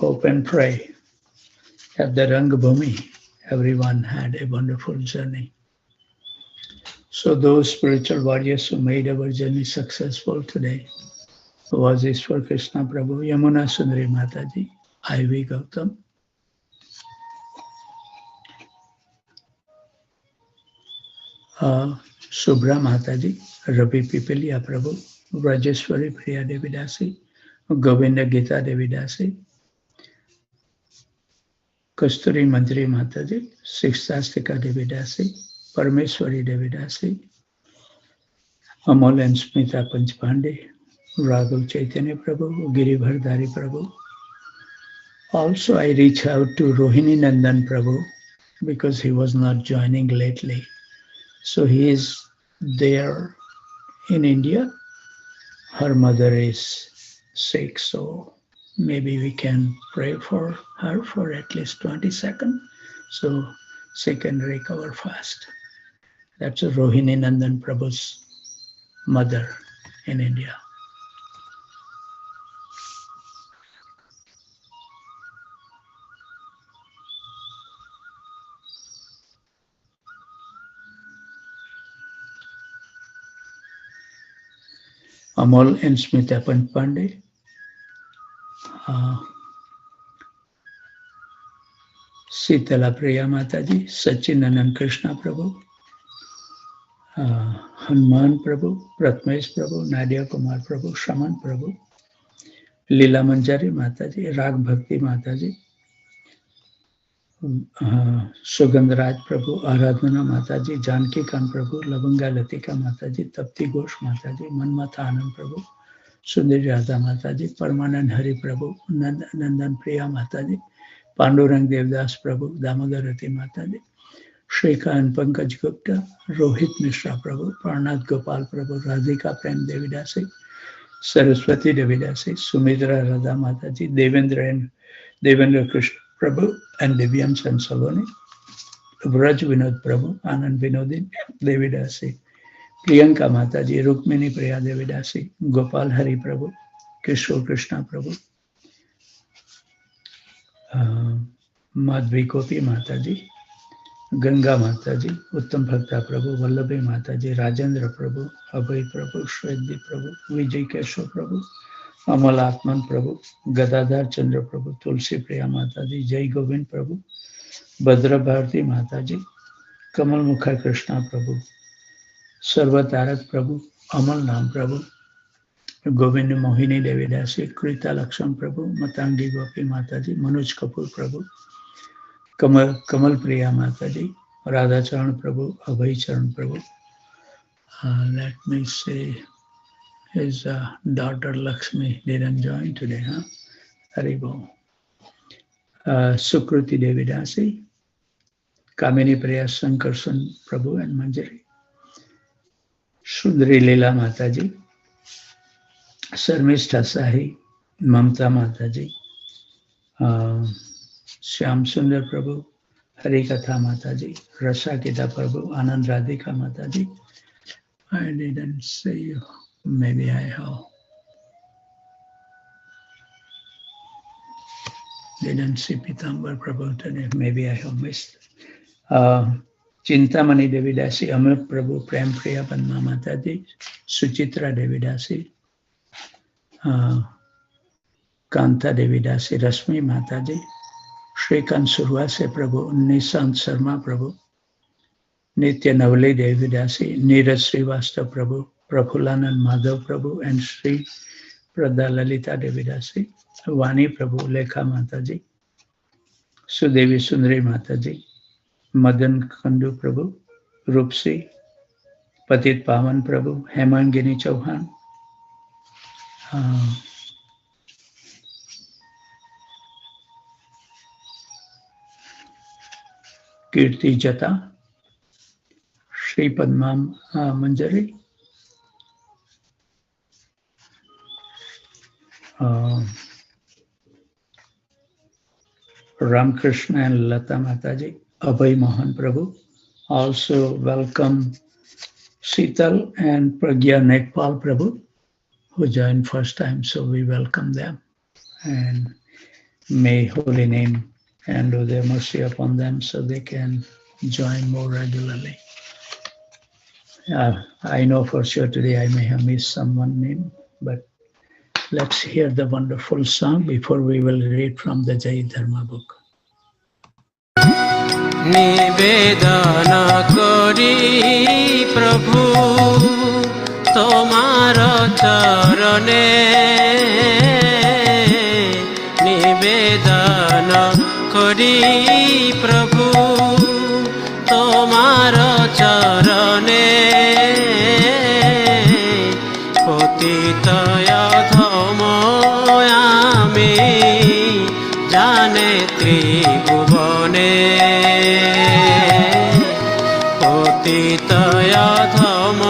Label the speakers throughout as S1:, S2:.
S1: hope and pray at the Rangbhumi, everyone had a wonderful journey. So those spiritual warriors who made our journey successful today was Ishwar Krishna Prabhu, Yamuna Sundari Mataji, I.V. Gautam, Subra Mataji, Ravi Pipilia Prabhu, Rajeshwari Priya Devidasi, Govinda Gita Devidasi, Kasturi Mandri Mataji, Sixtastika Devidasi, Parameswari Devidasi, Amal and Smita Panchpande, Raghav Chaitanya Prabhu, Girivardhari Prabhu. Also, I reach out to Rohini Nandan Prabhu because he was not joining lately. So he is there in India. Her mother is sick, so maybe we can pray for her for at least 20 seconds so she can recover fast. That's Rohini Nandan Prabhu's mother in India. Amal and Smita Panchpande, Sitala Priya Mataji, Sachinanand Krishna Prabhu, Hanuman Prabhu, Pratmesh Prabhu, Nadia Kumar Prabhu, Shaman Prabhu, Leela Manjari Mataji, Rag Bhakti Mataji, Sugandraj Prabhu, Aradhana Mataji, Janki Khan Prabhu, Lavanga Latika Mataji, Tapti Ghosh Mataji, Manmata Anand Prabhu, Sundari Radha Mataji, Parmanand Hari Prabhu, Nandan Priya Mataji, Pandurang Devdas Prabhu, Damodarati Mataji, Shrikant Pankaj Gupta, Rohit Mishra Prabhu, Parnath Gopal Prabhu, Radhika Prem Devidasi, Saraswati Devidasi, Sumitra Radha Mataji, Devendra Krishna Prabhu, and Devyam Sansaloni, Vraj Vinod Prabhu, Anand Vinodin Devidasi, Priyanka Mataji, Rukmini Priya Devidasi, Gopal Hari Prabhu, Kishore Krishna Prabhu, Madhvi Gopi Mataji, Ganga Mataji, Uttam Bhakta Prabhu, Vallabhi Mataji, Rajendra Prabhu, Abhay Prabhu, Shreddi Prabhu, Vijay Keshav Prabhu, Amal Atman Prabhu, Gadadhar Chandra Prabhu, Tulsi Priya Mataji, Jai Govind Prabhu, Bhadra Bharti Mataji, Kamal Mukha Krishna Prabhu, Sarva Tarak Prabhu, Amal Nam Prabhu, Govind Mohini Devidasi, Krita Lakshman Prabhu, Matangi Gopi Mataji, Manoj Kapoor Prabhu, Kamal Priya Mataji, Radha Charan Prabhu, Abhay Charan Prabhu. Let me see, his daughter Lakshmi didn't join today, huh? Haribo. Sukruti Devidasi, Kamini Priya Sankarsan Prabhu and Manjari, Sundari Leela Mataji, Sarmistha Sahi, Mamta Mataji, Shyam Sundar Prabhu, Harikatha Mataji, Rasa Kita Prabhu, Anand Radhika Mataji. I didn't see you. Maybe I have. Didn't see Pitambar Prabhu today. Maybe I have missed. Chintamani Devidasi, Amrit Prabhu, Prem Priya Padma Mataji, Suchitra Devidasi, Kanta Devidasi, Rasmi Mataji, Shrikant Survase Prabhu, Nisant Sarma Prabhu, Nitya Navali Devidasi, Neeraj Srivastava Prabhu, Prabhulanand Madhav Prabhu, and Sri Prada Lalita Devidasi, Vani Prabhu, Lekha Mataji, Sudevi Sundari Mataji, Madan Khandu Prabhu, Rupsi, Patit Pavan Prabhu, Hemangini Chauhan, Kirti Jata, Sri Padma Manjari, Ramkrishna and Lata Mataji, Abhay Mohan Prabhu. Also welcome Sital and Pragya Nekpal Prabhu, who joined first time, so we welcome them. And May holy name and do their mercy upon them so they can join more regularly. I know for sure today I may have missed someone's name, but let's hear the wonderful song before we will read from the Jai Dharma book.
S2: নিবেদন করি প্রভু তোমার চরণে, নিবেদন করি প্রভু তোমার চরণে, পতিত অধম আমি জানে ত্রিভুবনে, পতিত অধম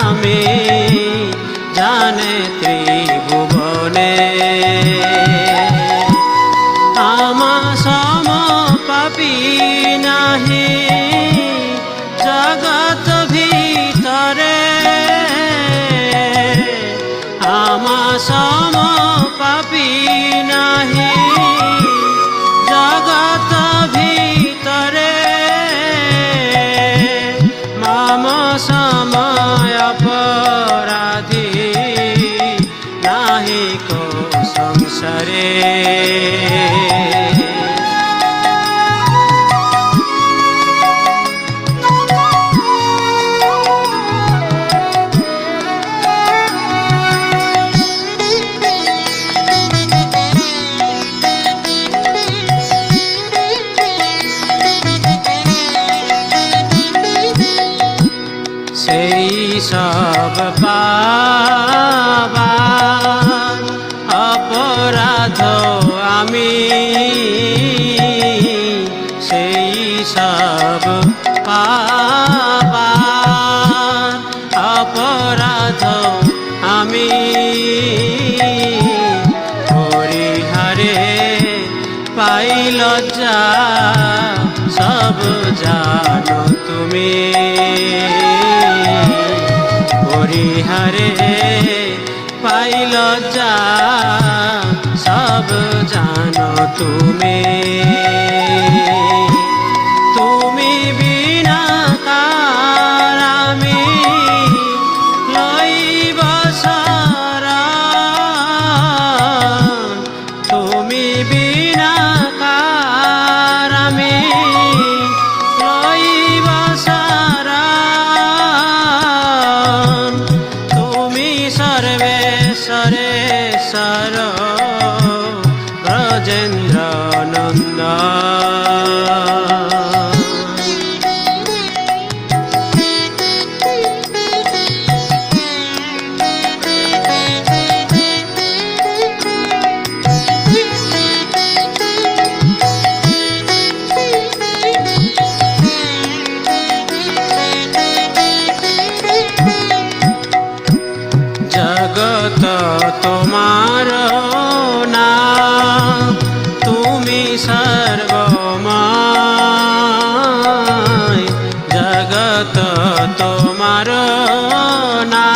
S2: আমি জানে ত্রিভুবনে, আমা সম পাপী নাহি জগত ভিতরে, আমা সম পাপী নাহি জগত ভিতরে, মম সময় অপরাধী নাহি কো সংসারে, সেই সব পাবার অপরাধ আমি, সেই সব পাবার অপরাধ আমি, পরিহারে পাই লজ্জা সব জানো তুমি, পরিহারে পাই লজ্জা সব জানো তুমি, তুমি বিনা কার আমি লইব শরণ, তুমি বিনা কার আমি লইব শরণ, তুমি সর্বেশ্বরেশ্বর ব্রজেন্দ্র নন্দ, জগত তোমার না তুমি সর্বময়, জগত তোমার না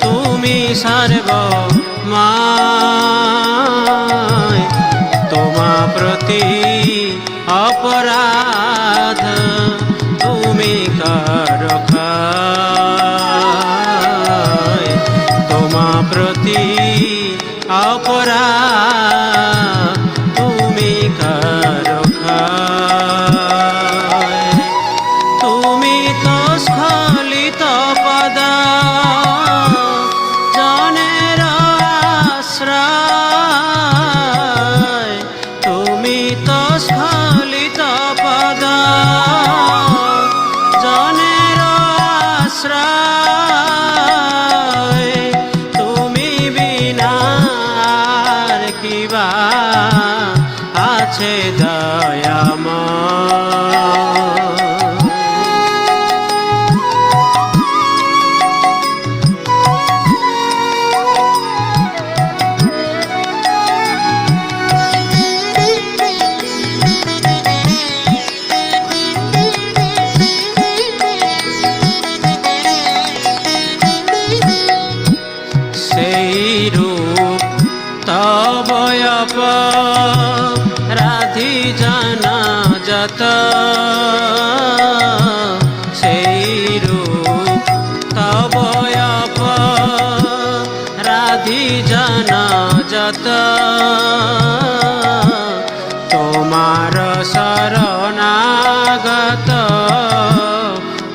S2: তুমি সর্বময়, তোমা প্রতি অপরাধ তুমি করো ক্ষয়, তোমা প্রতি অপরাধ তুমি করো ক্ষয়, তুমি তো স্খলিত পদ জনের আশ্রয়, তুমি তো স্খলিত পদ জনের আশ্রয়, তুমি বিনা আর কিবা আছে দয়াময়, সেই রূপ তবয় অপরাধী জানা যত সেই রূপ তব অপরাধী জানা যত তোমার শরণাগত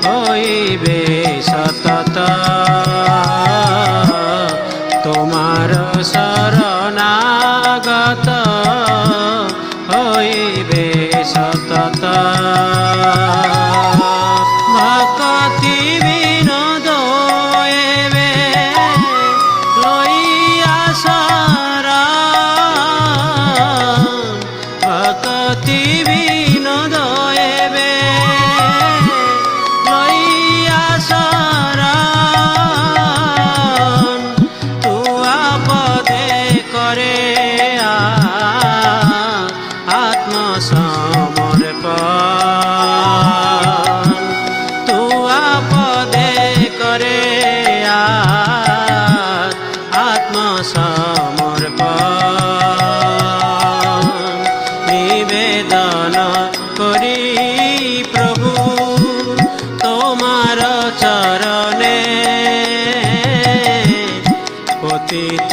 S2: হইবে সতত তোমার শরণাগত হইবে সতত ভক্তি বিনোদ এবে লইয়া শরণ ভক্তি বিনোদ এবে লইয়া শরণ তুয়া পদে করে আত্মসমর্পণ তুয়া পদে করে আত্মসমর্পণ নিবেদন করি প্রভু তোমার চরণে পতিত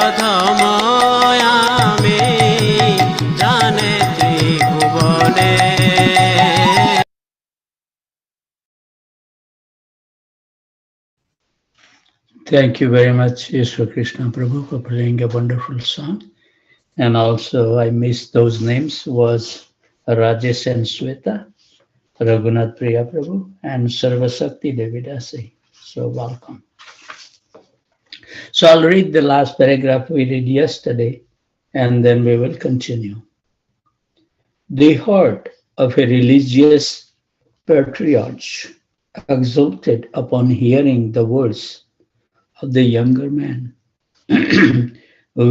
S2: অধময় আমি জানে ত্রিভুবনে।
S1: Thank you very much, Yeshua Krishna Prabhu, for playing a wonderful song. And also, I missed those names was Rajesh and Sweta, Raghunath Priya Prabhu, and Sarvasakti Devidasi. So welcome. So I'll read the last paragraph we read yesterday, and then we will continue. The heart of a religious patriarch exulted upon hearing the words of the younger man,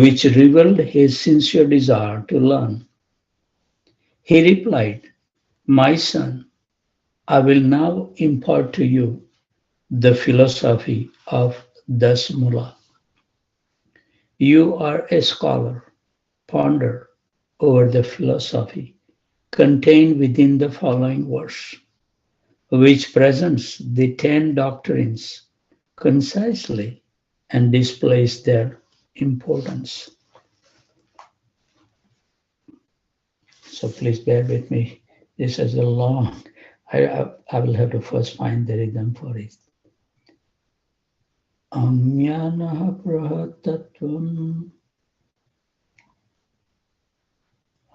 S1: which revealed his sincere desire to learn. He replied, "My son, I will now impart to you the philosophy of Dasmula. You are a scholar. Ponder over the philosophy contained within the following verse, which presents the 10 doctrines concisely and displays their importance." So please bear with me. This is a long, I will have to first find the rhythm for it. Amyanaha prahatatvam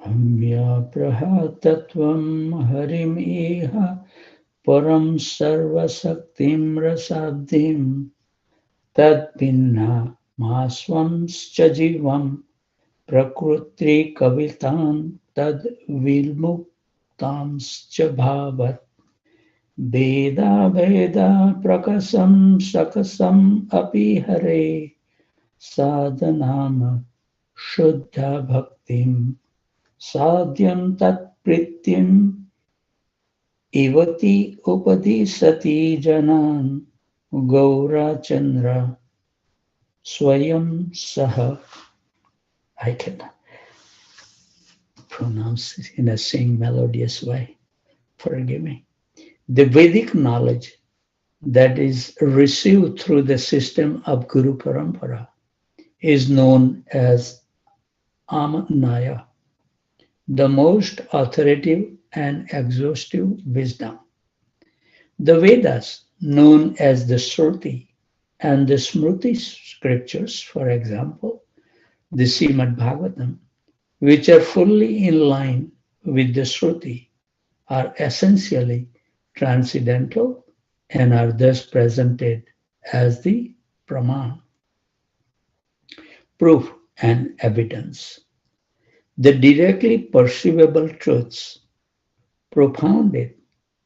S1: Amya prahatatvam harim iha param sarvasaktim rasabdim tad pinna masvamscha jivam prakrutri kavitan tad vilmuktamscha bhavat Veda Veda prakasam sakasam api hare sadhanam shuddha bhaktim sadhyam tat pritim ivati upadisati janan gaura chandra swayam saha. I can pronounce it in a sing melodious way. Forgive me. The Vedic knowledge that is received through the system of Guru Parampara is known as Amanaya, the most authoritative and exhaustive wisdom. The Vedas, known as the Shruti and the Smriti scriptures, for example, the Srimad Bhagavatam, which are fully in line with the Shruti, are essentially transcendental and are thus presented as the Praman, proof and evidence. The directly perceivable truths propounded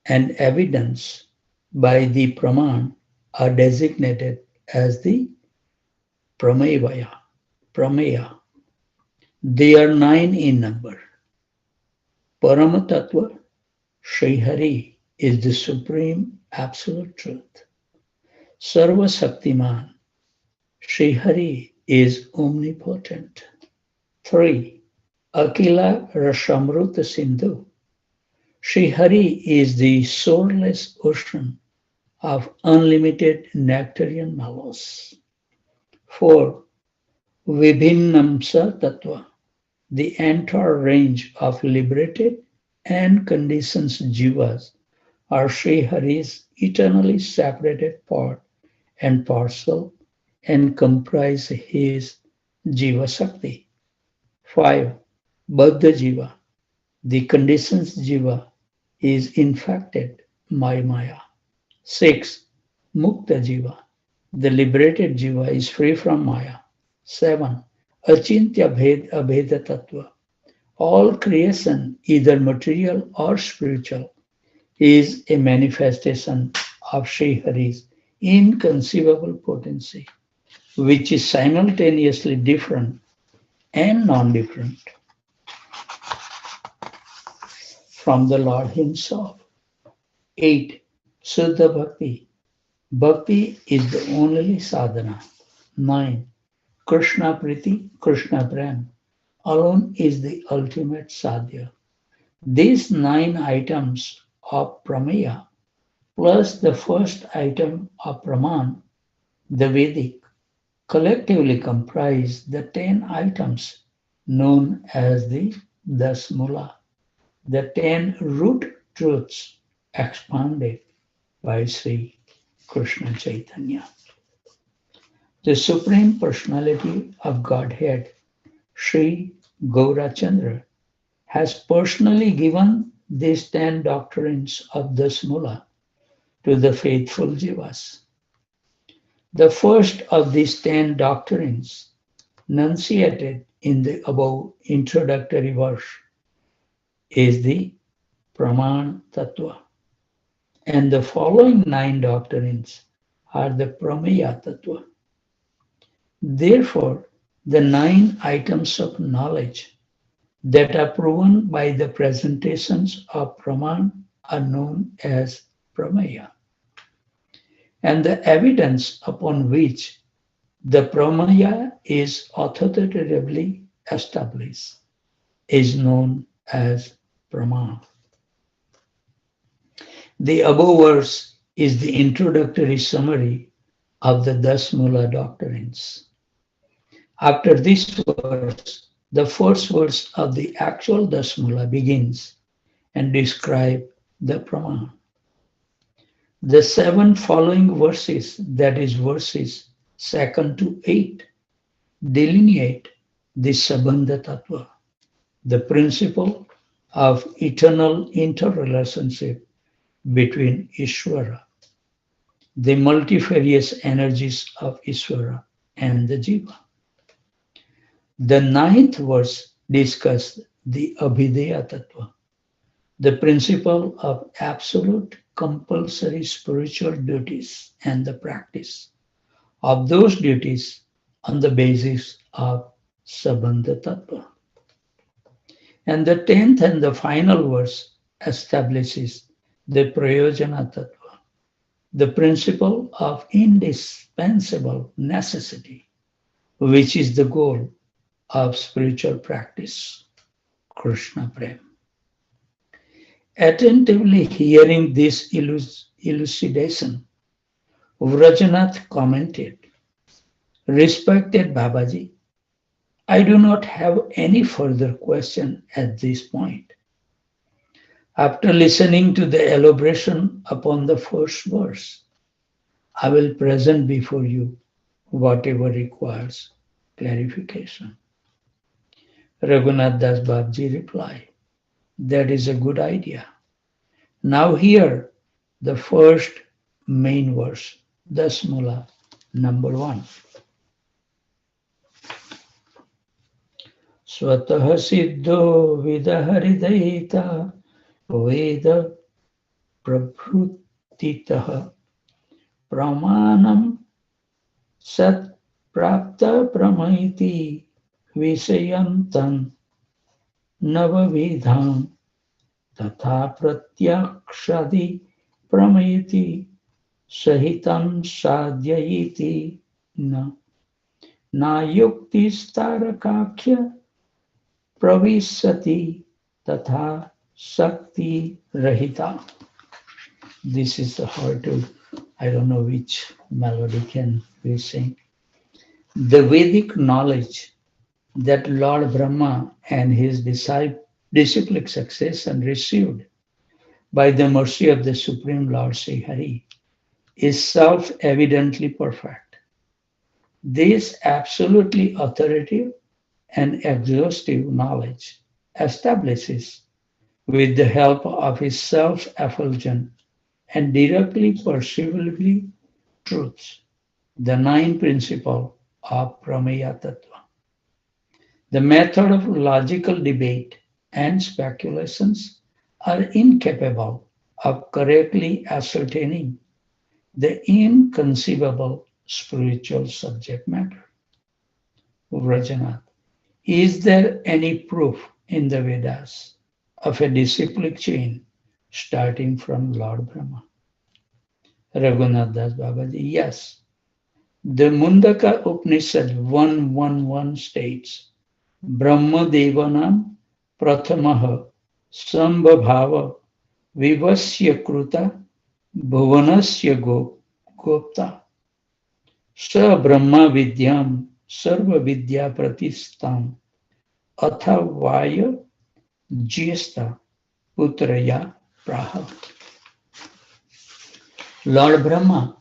S1: and evidenced by the Praman are designated as the Prameya. They are 9 in number. Paramatattva, Sri Hari, is the supreme absolute truth. Sarva Shaktiman, Sri Hari is omnipotent. 3. Akila Rasamruta Sindhu. Sri Hari is the sourceless ocean of unlimited nectarian knowledge. 4. Vibhinnamsa Tattva. The entire range of liberated and conditioned jivas are Sri Hari's eternally separated part and parcel and comprise his Jiva Shakti. 5. Baddha Jiva. The conditioned jiva is infected by Maya. 6. Mukta Jiva. The liberated jiva is free from Maya. 7. Achintya Bhed Abheda Tattva. All creation, either material or spiritual, is a manifestation of Sri Hari's inconceivable potency, which is simultaneously different and non-different from the Lord Himself. 8. Suddha Bhakti. Bhakti is the only sadhana. 9. Krishna Priti, Krishna Prem alone is the ultimate sadhya. These 9 items of Prameya plus the first item of Praman, the Vedic, collectively comprise the 10 items known as the Dasmula, the 10 root truths expanded by Sri Krishna Chaitanya. The Supreme Personality of Godhead, Sri Gaurachandra, has personally given these 10 doctrines of Dasmula to the faithful jivas. The first of these 10 doctrines, enunciated in the above introductory verse, is the Praman Tattva, and the following 9 doctrines are the Prameya Tattva. Therefore, the 9 items of knowledge that are proven by the presentations of Praman are known as Prameya. And the evidence upon which the Prameya is authoritatively established is known as Praman. The above verse is the introductory summary of the Dasmula doctrines. After this verse, the first verse of the actual Dasmula begins and describes the Praman. The 7 following verses, that is verses 2 to 8, delineate the Sabandha Tattva, the principle of eternal interrelationship between Ishvara, the multifarious energies of Ishvara and the Jiva. The 9th verse discusses the Abhideya Tattva, the principle of absolute compulsory spiritual duties and the practice of those duties on the basis of Sabandha Tattva. And the 10th and the final verse establishes the Prayojana Tattva, the principle of indispensable necessity, which is the goal of spiritual practice, Krishna Prem. Attentively hearing this elucidation, Vrajanath commented, "Respected Babaji, I do not have any further question at this point. After listening to the elaboration upon the first verse, I will present before you whatever requires clarification." Raghunath Das Babji replied, "That is a good idea. Now hear the first main verse, Dasmula, number 1. Swatah siddho vidaharidayita veda prabhrutitah pramanam sat prapta pramaiti visayantam navavidham tatha pratyakshadi pramayiti sahitam sadhyayiti na yukti starakakya pravisati tatha shakti rahita. This is hard to, I don't know which melody can we sing. The Vedic knowledge that Lord Brahma and his disciplic successor received by the mercy of the Supreme Lord Sri Hari is self-evidently perfect. This absolutely authoritative and exhaustive knowledge establishes, with the help of his self-effulgent and directly perceivably truths, the nine principles of Prameya Tattva. The method of logical debate and speculations are incapable of correctly ascertaining the inconceivable spiritual subject matter. Vrajanath, is there any proof in the Vedas of a disciplic chain starting from Lord Brahma? Raghunath Das Babaji, yes. The Mundaka Upanishad 111 states, Brahma Devanam Prathamaha Sambhavava Vivasya Kruta Bhuvanasya Gopta Sa Brahma Vidyam Sarva Vidya Pratistam Athavaya Jyesta Putraya Praha. Lord Brahma,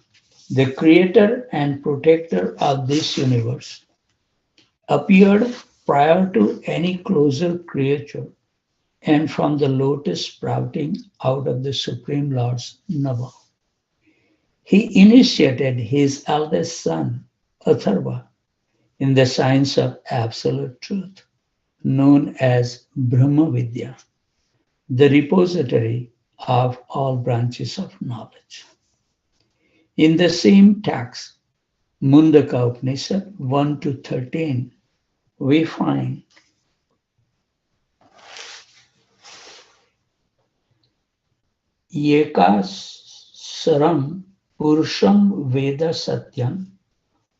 S1: the creator and protector of this universe, appeared prior to any closer creature and from the lotus sprouting out of the Supreme Lord's navel. He initiated his eldest son, Atharva, in the science of absolute truth, known as Brahma Vidya, the repository of all branches of knowledge. In the same text, Mundaka Upanishad 1 to 13, we find Yekasaram Purusham Veda Satyam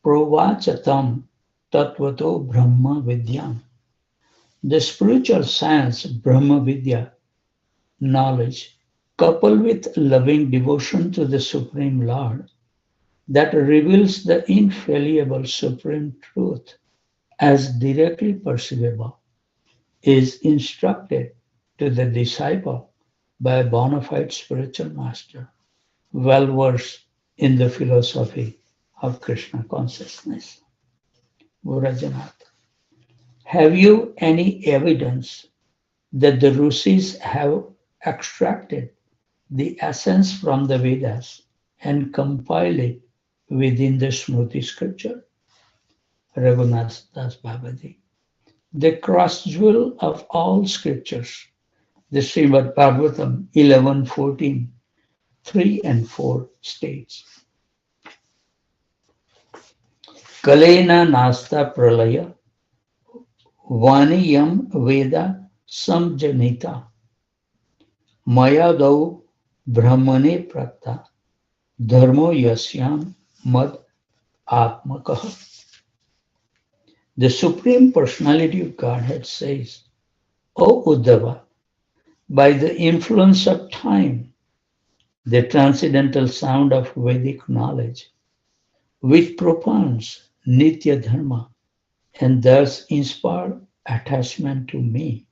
S1: Provachatam Tattvato Brahma Vidyam. The spiritual science Brahma Vidya, knowledge, coupled with loving devotion to the Supreme Lord, that reveals the infallible Supreme Truth as directly perceivable, is instructed to the disciple by a bona fide spiritual master, well versed in the philosophy of Krishna consciousness. Vrajanath, have you any evidence that the Rishis have extracted the essence from the Vedas and compiled it within the Smriti scripture? Raghunath Das Babaji, the cross jewel of all scriptures, the Srimad Bhagavatam 11:14, 3 and 4 states, Kalena nasta pralaya vaniyam veda samjanita mayadau brahmane prakta dharmo yasyam mad atmakaha. The Supreme Personality of Godhead says, O Uddhava, by the influence of time, the transcendental sound of Vedic knowledge, which propounds Nitya Dharma and thus inspired attachment to me,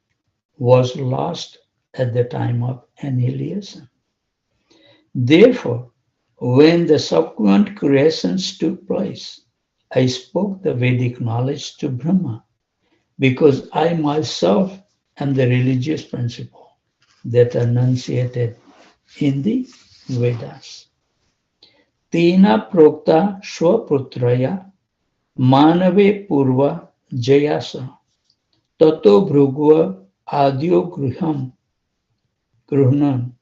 S1: was lost at the time of annihilation. Therefore, when the subsequent creations took place, I spoke the Vedic knowledge to Brahma, because I myself am the religious principle that are enunciated in the Vedas. Tena prokta swaputraya manave purva jayasa tato bhrugva adyo gruhnam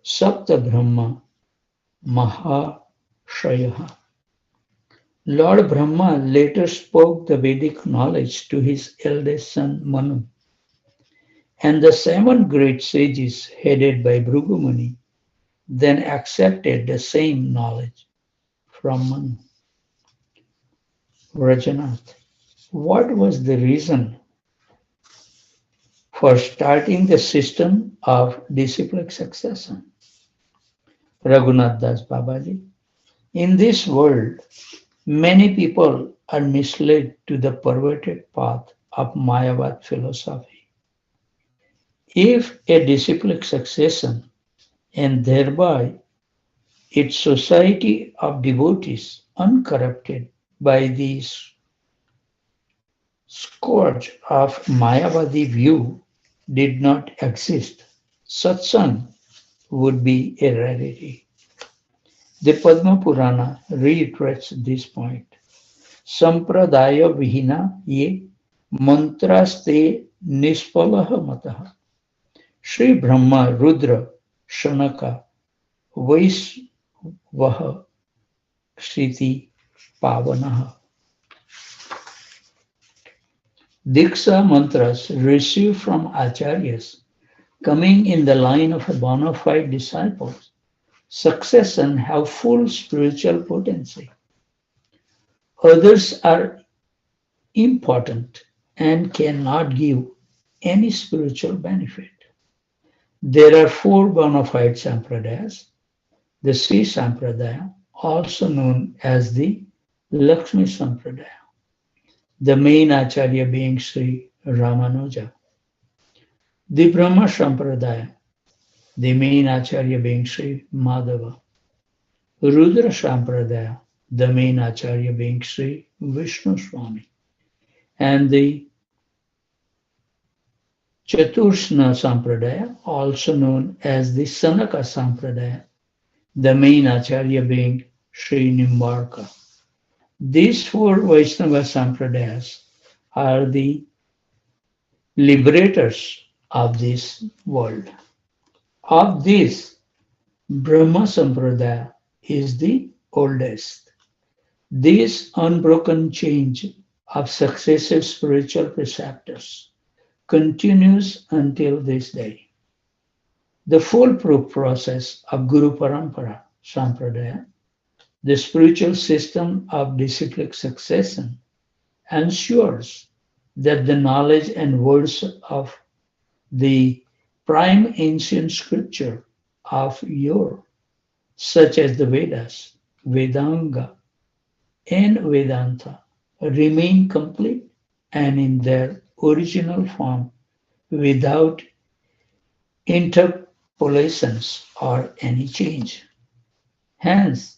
S1: sapta brahma mahashayaha. Lord Brahma later spoke the Vedic knowledge to his eldest son Manu, and the 7 great sages headed by Bhrigu Muni then accepted the same knowledge from Manu. Rajanath, what was the reason for starting the system of disciplic succession. Raghunath Das Babaji. In this world, many people are misled to the perverted path of Mayavad philosophy. If a disciplic succession and thereby its society of devotees uncorrupted by the scourge of Mayavadi view did not exist, satsang would be a rarity. The Padma Purana reiterates this point. Sampradaya vihina ye mantraste nispalaha mataha. Sri Brahma Rudra Shanaka Vaisvaha Shriti Pavanaha. Diksha mantras received from acharyas coming in the line of a bona fide disciples, succession have full spiritual potency. Others are important and cannot give any spiritual benefit. There are four bona fide sampradayas. The Sri Sampradaya, also known as the Lakshmi Sampradaya, the main acharya being Sri Ramanuja. The Brahma Sampradaya, the main acharya being Sri Madhava. Rudra Sampradaya, the main acharya being Sri Vishnu Swami. And the Chatursna Sampradaya, also known as the Sanaka Sampradaya, the main acharya being Sri Nimbarka. These four Vaishnava Sampradayas are the liberators of this world. Of this, Brahma Sampradaya is the oldest. This unbroken change of successive spiritual preceptors continues until this day. The foolproof process of Guru Parampara Sampradaya, the spiritual system of disciplic succession, ensures that the knowledge and words of the prime ancient scripture of yore, such as the Vedas, Vedanga, and Vedanta, remain complete and in their original form without interpolations or any change. Hence,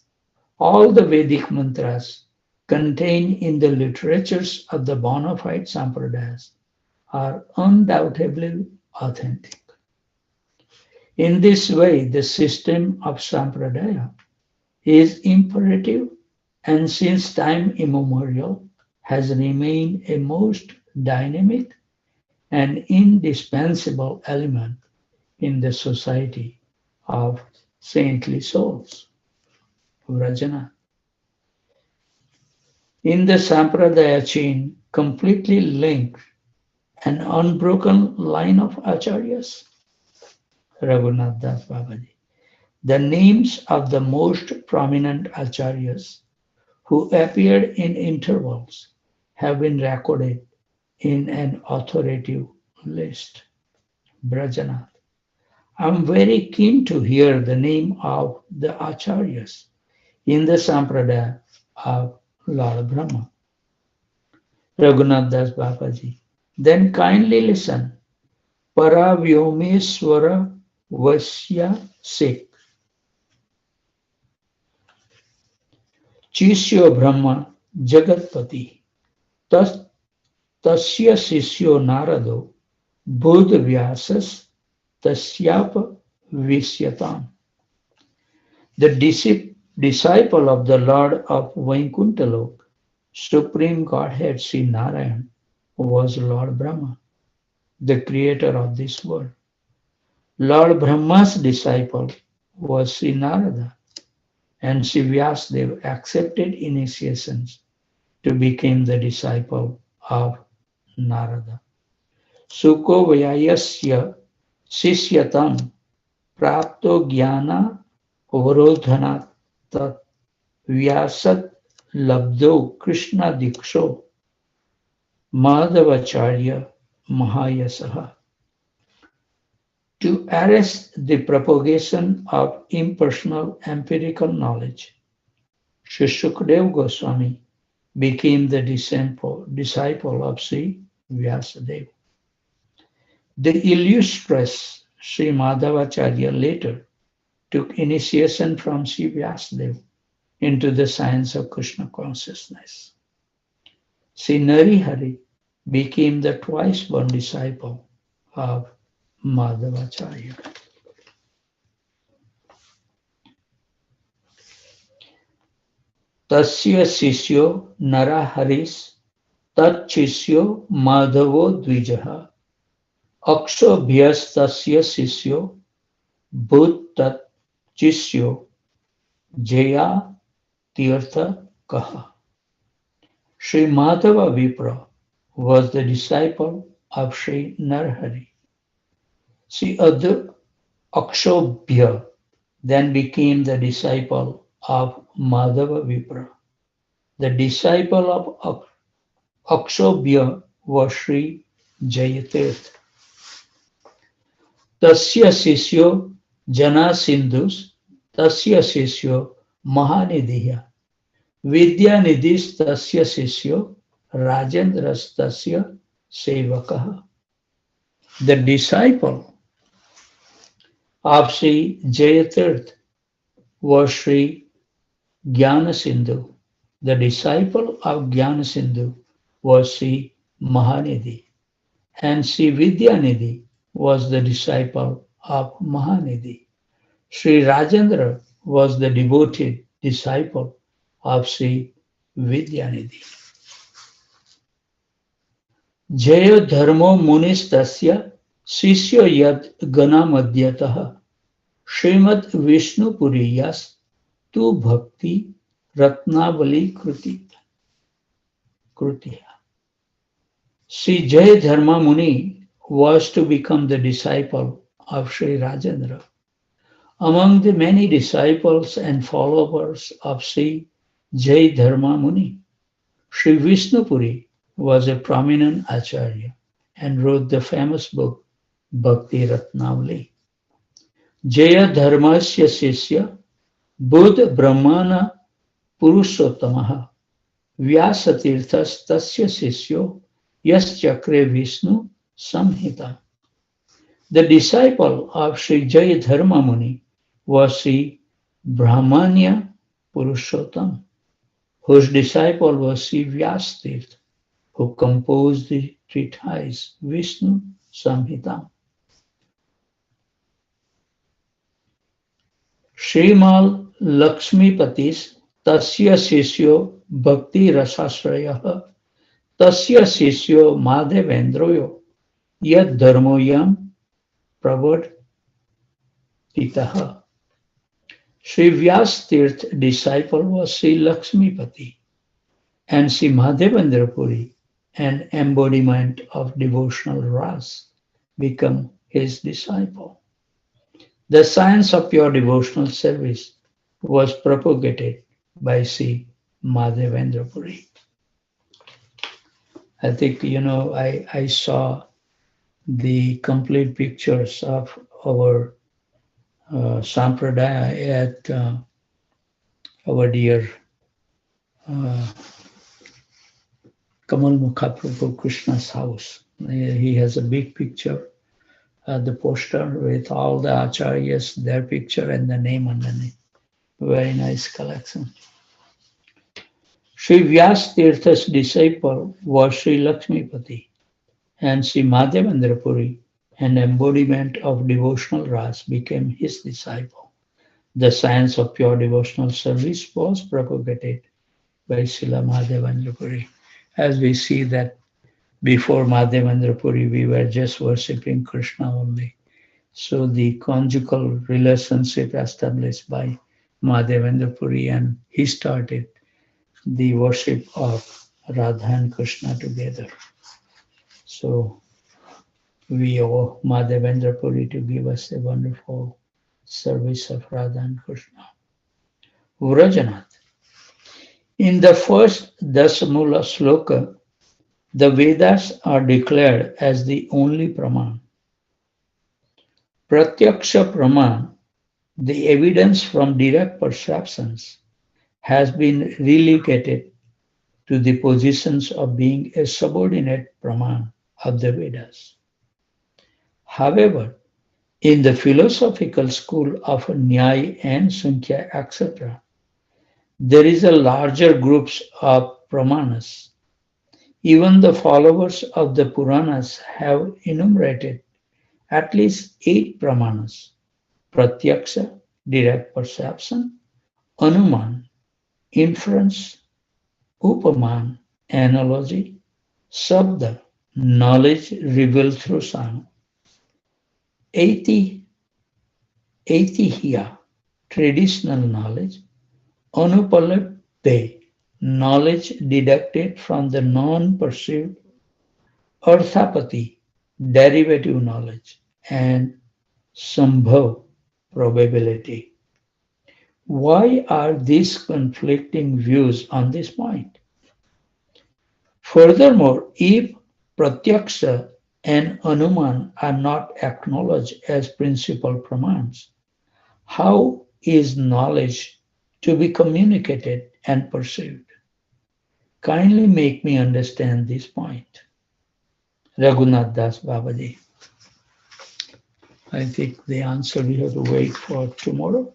S1: all the Vedic mantras contained in the literatures of the bona fide sampradayas are undoubtedly authentic. In this way, the system of sampradaya is imperative and since time immemorial has remained a most dynamic and indispensable element in the society of saintly souls. Vrajana. In the Sampradaya chain, completely linked an unbroken line of acharyas, Raghunath Das Babaji. The names of the most prominent acharyas who appeared in intervals have been recorded in an authoritative list. Brajanath. I'm very keen to hear the name of the acharyas in the Sampradaya of Lord Brahma. Raghunath Das Babaji. Then kindly listen. Paravyomeswara Vasya Sik. Chisyo Brahma Jagatpati. Tasya Sisyo Narado Buddha Vyasas Tasyapa Visyatam. The disciple of the Lord of Vaikunthalok, Supreme Godhead Sri Narayan, was Lord Brahma, the creator of this world. Lord Brahma's disciple was Sri Narada, and Sri Vyasadeva accepted initiations to become the disciple of Narada. Sukho Vyayasya Sisyatam Prapto Jnana Avarodhanat Tat Vyasat Labdo Krishna Diksho Madhavacharya Mahayasaha. To arrest the propagation of impersonal empirical knowledge, Sri Sukadeva Goswami became the disciple of Sri Vyasadeva. The illustrious Sri Madhavacharya later took initiation from Sri Vyasadeva into the science of Krishna consciousness. Sri Narihari became the twice-born disciple of Madhavacharya. Tasya Sisyo Naraharis Tat Chisyo Madhavo Dvijaha Akshobhyas Tasya Sisyo Bhut Tat Chisyo Jaya Tirtha Kaha. Sri Madhava Vipra was the disciple of Sri Narhari. Sri Akshobhya then became the disciple of Madhava Vipra. The disciple of Akshobhya was Sri Jayatirth. Tasya Sisyo Jana Sindhus Tasya Sisyo Mahanidhiya Vidyanidhis Tasya Sisyo Rajendras Tasya Sevakaha. The disciple of Sri Jayatirth was Sri Jnana Sindhu. The disciple of Jnana Sindhu was Sri Mahanidhi, and Sri Vidyanidhi was the disciple of Mahanidhi. Sri Rajendra was the devoted disciple of Sri Vidyanidhi. Jaya Dharmo Munis Tasya Sisyo Yad Gana Madhyataha Srimad Vishnu Puriyas Tu Bhakti Ratnavali Krutiya. Sri Jaya Dharma Muni was to become the disciple of Sri Rajendra. Among the many disciples and followers of Sri Jaya Dharma Muni, Sri Vishnupuri was a prominent acharya and wrote the famous book Bhakti Ratnavali. Jaya Dharmasya Sisya Buddha Brahmana Purushottamaha Vyasatirthas Tasya Sisyo Yas Chakre Vishnu Samhita. The disciple of Sri Jaya Dharma Muni was Sri Brahmanya Purushottam, whose disciple was Sri Vyasatirtha, who composed the treatise Vishnu Samhita. Srimal Lakshmipatis Tasya Sisyo Bhakti Rasasrayaha Tasya Sisyo Madhavendroyo Yad Dharmoyam Pravartitaha. Sri Vyasatirth's disciple was Sri Lakshmipati, and Sri Madhavendra Puri, an embodiment of devotional ras, become his disciple. The science of pure devotional service was propagated by Sri Madhavendra Puri. I think, I saw the complete pictures of our Sampradaya at our dear Kamal Mukha Prabhu Krishna's house. He has a big picture, the poster with all the acharyas, their picture and the name underneath. Very nice collection. Sri Vyasatirtha's disciple was Sri Lakshmipati, and Sri Madhavendra Puri, an embodiment of devotional ras, became his disciple. The science of pure devotional service was propagated by Srila Madhavendra Puri. As we see that before Madhavendra Puri, we were just worshipping Krishna only. So the conjugal relationship established by Madhavendra Puri, and he started the worship of Radha and Krishna together. So we owe Madhavendra Puri to give us a wonderful service of Radha and Krishna. Vrajanath. In the first Dasamula Sloka, the Vedas are declared as the only Praman. Pratyaksha Praman, the evidence from direct perceptions, has been relegated to the positions of being a subordinate Praman of the Vedas. However, in the philosophical school of Nyaya and Sankhya, etc., there is a larger groups of Pramanas. Even the followers of the Puranas have enumerated at least 8 Pramanas: Pratyaksha, direct perception; Anuman, inference; Upaman, analogy; Sabda, knowledge revealed through sound; Aiti, Aitihya, traditional knowledge; Anupalabdhe, knowledge deducted from the non-perceived; Arthapati, derivative knowledge; and Sambhav, probability. Why are these conflicting views on this point? Furthermore, if Pratyaksha and Anuman are not acknowledged as principal pramans, how is knowledge to be communicated and perceived? Kindly make me understand this point. Raghunath Das Babaji. I think the answer we have to wait for tomorrow.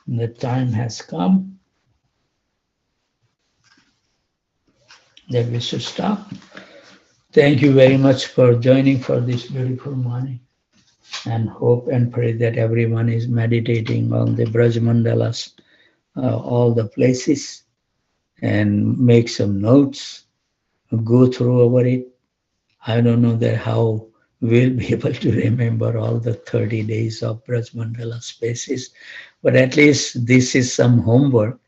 S1: The time has come that we should stop. Thank you very much for joining for this beautiful morning, and hope and pray that everyone is meditating on the Braj Mandalas, all the places, and make some notes, go through over it. I don't know that how we'll be able to remember all the 30 days of Braj Mandala spaces, but at least this is some homework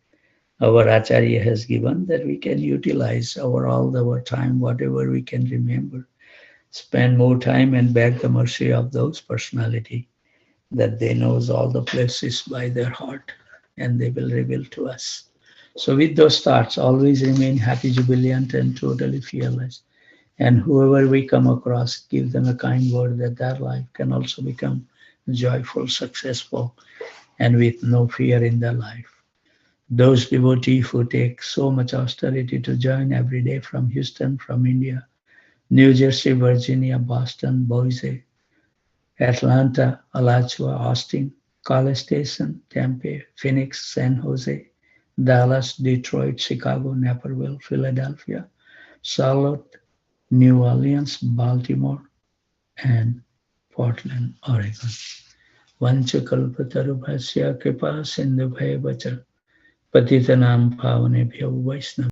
S1: our Acharya has given that we can utilize all our time, whatever we can remember. Spend more time and beg the mercy of those personality that they knows all the places by their heart and they will reveal to us. So with those thoughts, always remain happy, jubilant, and totally fearless. And whoever we come across, give them a kind word that their life can also become joyful, successful, and with no fear in their life. Those devotees who take so much austerity to join every day from Houston, from India, New Jersey, Virginia, Boston, Boise, Atlanta, Alachua, Austin, College Station, Tempe, Phoenix, San Jose, Dallas, Detroit, Chicago, Naperville, Philadelphia, Charlotte, New Orleans, Baltimore, and Portland, Oregon. Vanchakalpatarubhasya kripa sindhubhaya vacha patitanam pavanebhyo vaishnava